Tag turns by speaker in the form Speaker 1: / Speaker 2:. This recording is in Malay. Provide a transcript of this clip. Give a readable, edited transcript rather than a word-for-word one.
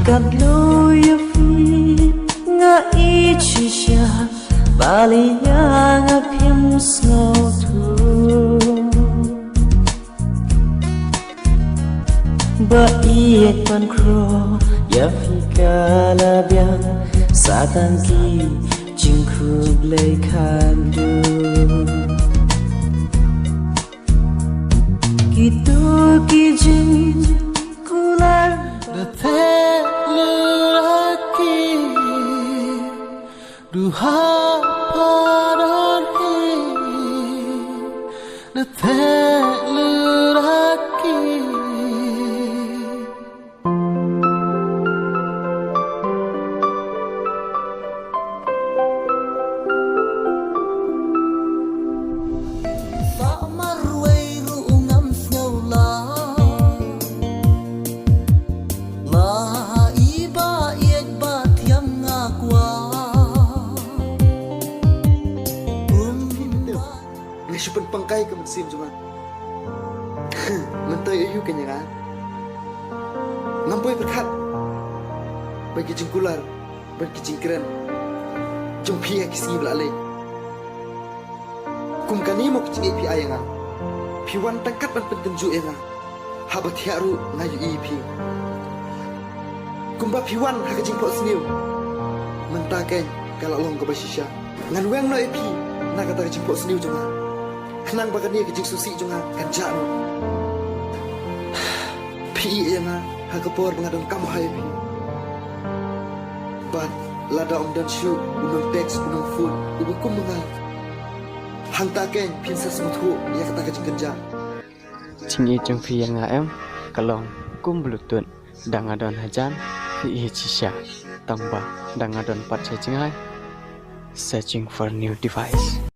Speaker 1: Cắt lối phi ngã ý chỉ xa và lý nhã ngã phim snow thu ba iet pan kro ya phi cả la biang satan ki jing khub lei khan du ki tu ki jing kular
Speaker 2: Duha paran na luraki sa marway ruungam snawla la iba ieg bat yang ngakwa Syupan pangkai ke musim cuma mentai ayu kenyang ngampoi berkat bagi jengkular bagi jengkeren jumpi yang kisih belalai kum kani mau kecing pi ayang piwan tangkat ban pentenju enga habat hiaru ngayu ipi kumba piwan hak jingpok seniu mentakai kalau long ke basisya ngan weng no ipi nak kata jingpok seniu cuma kenang bagan dia kejing susi juga kanjak no pi yang hagapor mengadon kamu hai pi but lada om dan shu unang teks unang food ibu kum mengal hangta ken pinsa semuthu ya kata kejing kanjak
Speaker 3: cingi jeng pi yang em kalong kum blutun dangadon hajan pi cisha tamba dangadon pat chingai searching for new device